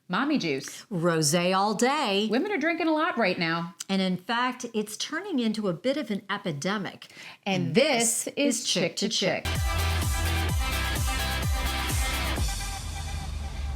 Mommy juice. Rosé all day. Women are drinking a lot right now. And in fact, it's turning into a bit of an epidemic. And this is Chick to Chick.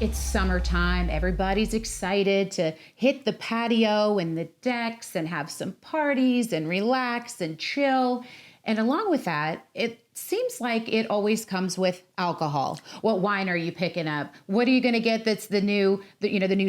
It's summertime. Everybody's excited to hit the patio and the decks and have some parties and relax and chill. And along with that, it seems like it always comes with alcohol. What wine are you picking up? What are you going to get that's the new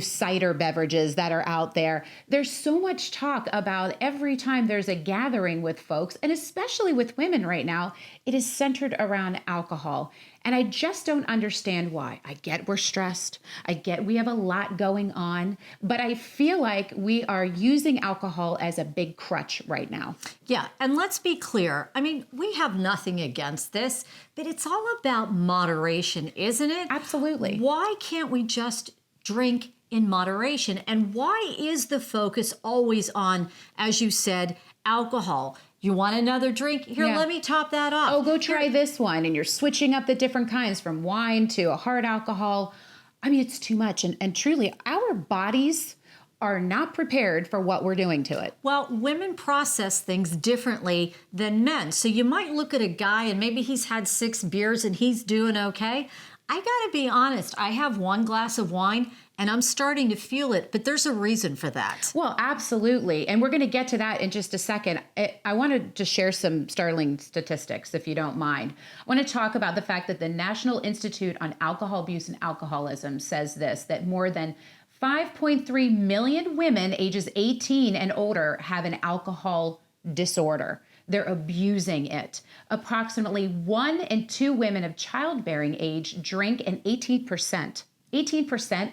cider beverages that are out there? There's so much talk about every time there's a gathering with folks, and especially with women right now, it is centered around alcohol. And I just don't understand why. I get we're stressed. I get we have a lot going on, but I feel like we are using alcohol as a big crutch right now. Yeah, and let's be clear. I mean, we have nothing against this, but it's all about moderation, isn't it? Absolutely. Why can't we just drink in moderation? And why is the focus always on, as you said, alcohol? You want another drink? Here, let me top that off. Oh, go try this one. And you're switching up the different kinds from wine to a hard alcohol. I mean, it's too much. And truly, our bodies are not prepared for what we're doing to it. Well, women process things differently than men. So you might look at a guy and maybe he's had 6 beers and he's doing okay. I gotta be honest, I have 1 glass of wine and I'm starting to feel it, but there's a reason for that. Well, absolutely. And we're going to get to that in just a second. I wanted to share some startling statistics, if you don't mind. I want to talk about the fact that the National Institute on Alcohol Abuse and Alcoholism says this, that more than 5.3 million women ages 18 and older have an alcohol disorder. They're abusing it. Approximately 1 in 2 women of childbearing age drink, and 18%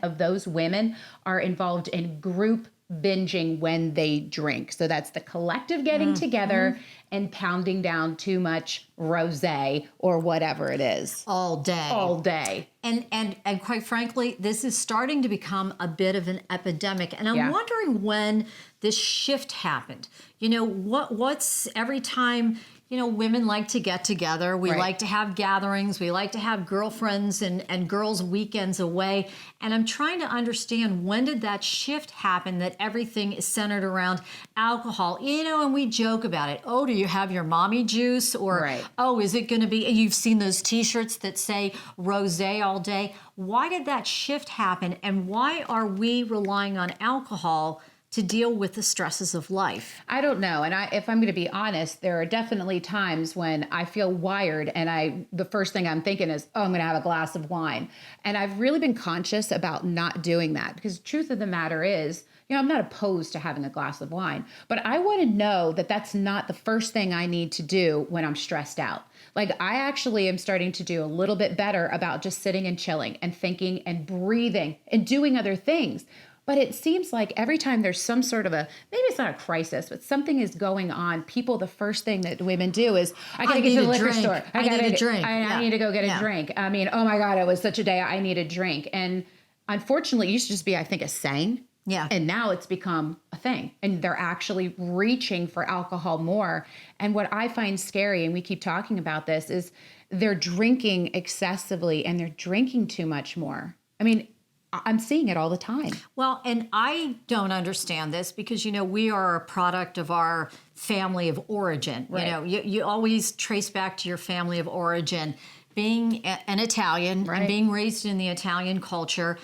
of those women are involved in group binging when they drink. So that's the collective getting together and pounding down too much rosé or whatever it is. All day. All day. And quite frankly, this is starting to become a bit of an epidemic. And I'm wondering when this shift happened. You know, what's every time, you know, women like to get together. We like to have gatherings. We like to have girlfriends and girls' weekends away. And I'm trying to understand, when did that shift happen that everything is centered around alcohol? You know, and we joke about it. Oh, do you have your mommy juice? Or, oh, is it going to be, you've seen those T-shirts that say rosé all day. Why did that shift happen? And why are we relying on alcohol to deal with the stresses of life? I don't know. And if I'm going to be honest, there are definitely times when I feel wired and the first thing I'm thinking is, oh, I'm going to have a glass of wine. And I've really been conscious about not doing that, because the truth of the matter is, you know, I'm not opposed to having a glass of wine, but I want to know that that's not the first thing I need to do when I'm stressed out. Like, I actually am starting to do a little bit better about just sitting and chilling and thinking and breathing and doing other things. But it seems like every time there's some sort of maybe it's not a crisis, but something is going on, the first thing that women do is, I gotta get to the liquor store. I need a drink. I need to go get a drink. I mean, oh my God, it was such a day. I need a drink. And unfortunately, it used to just be, I think, a saying. Yeah. And now it's become a thing. And they're actually reaching for alcohol more. And what I find scary, and we keep talking about this, is they're drinking excessively and they're drinking too much more. I mean, I'm seeing it all the time. Well, and I don't understand this because, you know, we are a product of our family of origin. Right. You know, you always trace back to your family of origin. Being an Italian and being raised in the Italian culture,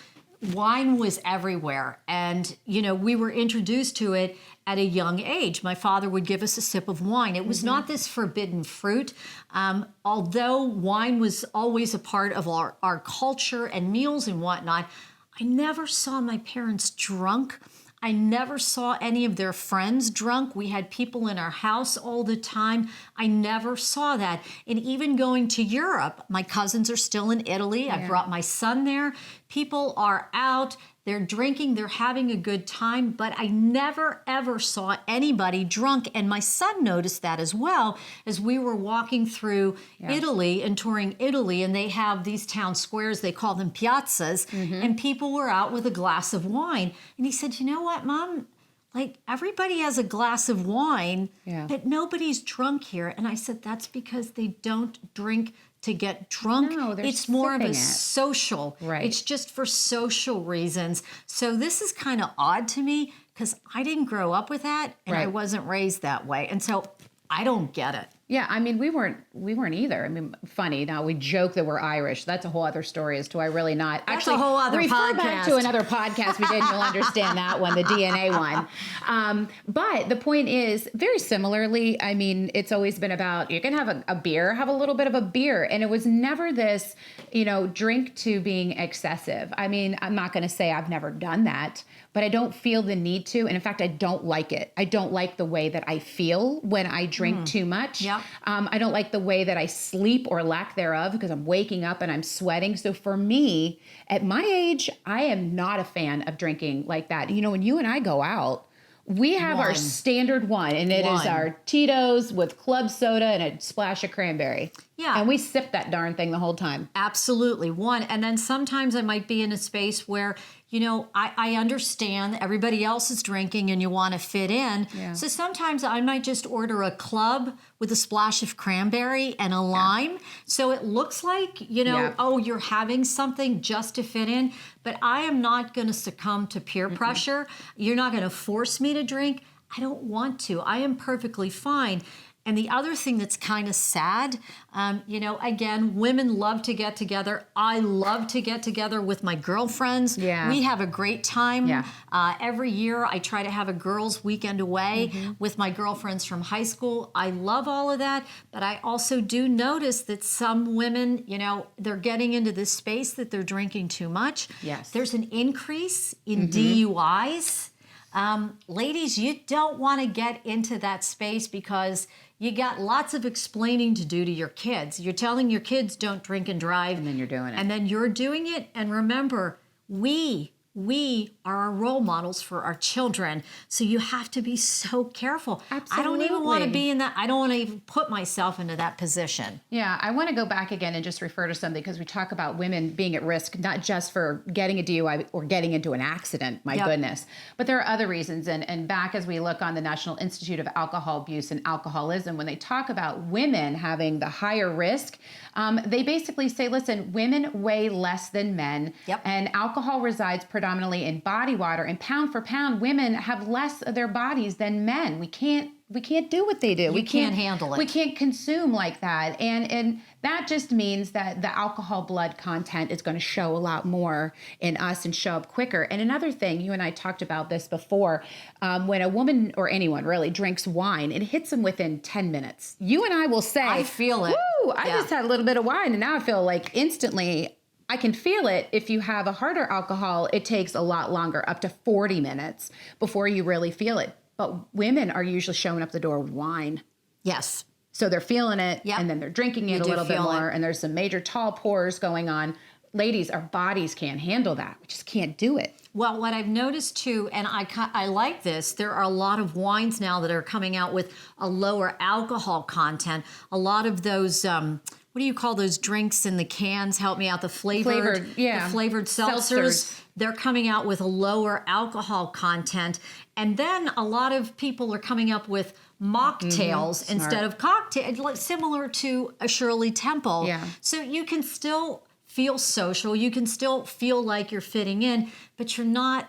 wine was everywhere. And, you know, we were introduced to it at a young age. My father would give us a sip of wine. It was not this forbidden fruit. Although wine was always a part of our culture and meals and whatnot, I never saw my parents drunk. I never saw any of their friends drunk. We had people in our house all the time. I never saw that. And even going to Europe, my cousins are still in Italy. I brought my son there. People are out. They're drinking, they're having a good time, but I never, ever saw anybody drunk. And my son noticed that as well as we were walking through Italy and touring Italy, and they have these town squares, they call them piazzas, and people were out with a glass of wine. And he said, you know what, Mom? Like, everybody has a glass of wine, but nobody's drunk here. And I said, that's because they don't drink to get drunk. No, they're it's more of a sipping it. social. Right. It's just for social reasons. So this is kind of odd to me because I didn't grow up with that and I Right. wasn't raised that way. And so I don't get it. Yeah, I mean, we weren't either. I mean, funny. Now we joke that we're Irish. That's a whole other story as to why really not. That's a whole other refer back to podcast. another podcast we did. You'll understand that one, the DNA one. But the point is, very similarly, I mean, it's always been about you can have a beer, have a little bit of a beer, and it was never this, drink to being excessive. I mean, I'm not going to say I've never done that, but I don't feel the need to. And in fact, I don't like it. I don't like the way that I feel when I drink too much. Yeah. I don't like the way that I sleep or lack thereof because I'm waking up and I'm sweating. So for me, at my age, I am not a fan of drinking like that. When you and I go out, we have our One. standard one, and it is One. our Tito's with club soda and a splash of cranberry. Yeah. And we sip that darn thing the whole time. Absolutely. One. And then sometimes I might be in a space where, I understand everybody else is drinking and you want to fit in. Yeah. So sometimes I might just order a club with a splash of cranberry and a lime. So it looks like, Yeah. oh, you're having something just to fit in. But I am not going to succumb to peer pressure. You're not going to force me to drink. I don't want to. I am perfectly fine. And the other thing that's kind of sad, again, women love to get together. I love to get together with my girlfriends. Yeah. We have a great time. Yeah. Every year I try to have a girls' weekend away with my girlfriends from high school. I love all of that. But I also do notice that some women, they're getting into this space that they're drinking too much. Yes. There's an increase in DUIs. Ladies, you don't want to get into that space because you got lots of explaining to do to your kids. You're telling your kids don't drink and drive. And then you're doing it. And then you're doing it. And remember, we are our role models for our children. So you have to be so careful. I don't even want to Absolutely. be in that. I don't want to even put myself into that position. Yeah, I want to go back again and just refer to something because we talk about women being at risk, not just for getting a DUI or getting into an accident, my Yep. goodness, but there are other reasons. And back as we look on the National Institute of Alcohol Abuse and Alcoholism, when they talk about women having the higher risk, they basically say, listen, women weigh less than men, Yep. and alcohol resides predominantly in body water, and pound for pound, women have less of their bodies than men. We can't do what they do. We can't handle it. We can't consume like that. And that just means that the alcohol blood content is going to show a lot more in us and show up quicker. And another thing, you and I talked about this before, when a woman or anyone really drinks wine, it hits them within 10 minutes. You and I will say, I feel it. Woo, I Yeah. just had a little bit of wine and now I feel like instantly I can feel it. If you have a harder alcohol, it takes a lot longer, up to 40 minutes before you really feel it. But women are usually showing up the door with wine. Yes. So they're feeling it, Yep. and then they're drinking it You a do little bit feel more, it. and there's some major tall pours going on. Ladies, our bodies can't handle that. We just can't do it. Well, what I've noticed too, and I like this, there are a lot of wines now that are coming out with a lower alcohol content. A lot of those, what do you call those drinks in the cans? Help me out. The flavored seltzers. They're coming out with a lower alcohol content. And then a lot of people are coming up with mocktails instead of cocktails, similar to a Shirley Temple. Yeah. So you can still feel social. You can still feel like you're fitting in, but you're not,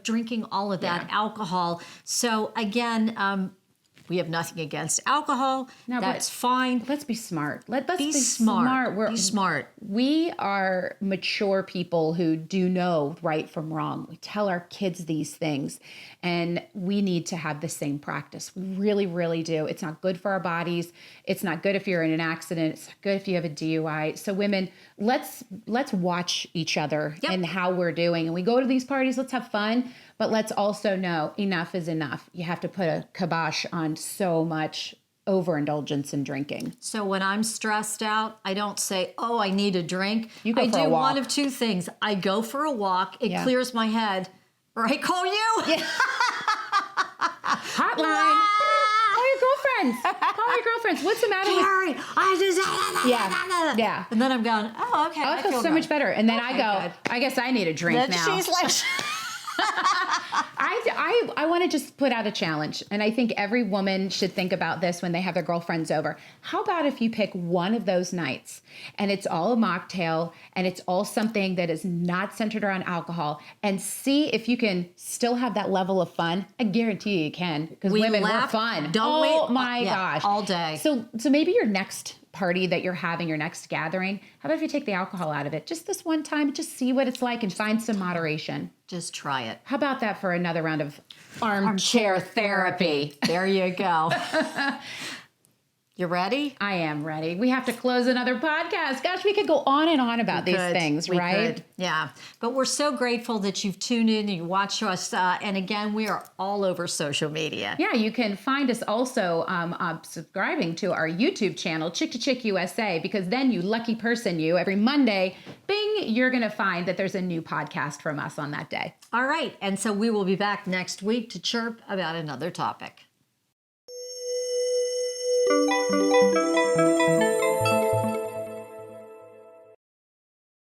drinking all of that alcohol. So again, we have nothing against alcohol. No, That's but fine. Let's be smart. Let's be smart. We're, Be smart. We are mature people who do know right from wrong. We tell our kids these things, and we need to have the same practice. We really, really do. It's not good for our bodies. It's not good if you're in an accident. It's not good if you have a DUI. So women, let's watch each other and how we're doing. And we go to these parties, let's have fun, but let's also know enough is enough. You have to put a kibosh on so much overindulgence in drinking. So when I'm stressed out, I don't say, "Oh, I need a drink." You go I for do a walk. one of two things. I go for a walk. It clears my head. Or I call you. Hotline. Call your girlfriends. Call your girlfriends. What's the matter with Gary, I just Yeah. And then I'm going, "Oh, okay." I feel so good. much better. And then I go, good. I guess I need a drink Then now. she's like, I want to just put out a challenge, and I think every woman should think about this when they have their girlfriends over. How about if you pick one of those nights and it's all a mocktail and it's all something that is not centered around alcohol, and see if you can still have that level of fun. I guarantee you can, because women were fun. Oh my gosh. All day. So maybe your next party that you're having, your next gathering, how about if you take the alcohol out of it just this one time, just see what it's like and find some moderation. Just try it. How about that for another round of armchair therapy? There you go. You ready? I am ready. We have to close another podcast. Gosh, we could go on and on about these things, right? Could. Yeah. But we're so grateful that you've tuned in and you watch us. And again, we are all over social media. Yeah, you can find us also subscribing to our YouTube channel, Chick to Chick USA, because then you lucky person, you, every Monday, bing, you're going to find that there's a new podcast from us on that day. All right. And so we will be back next week to chirp about another topic.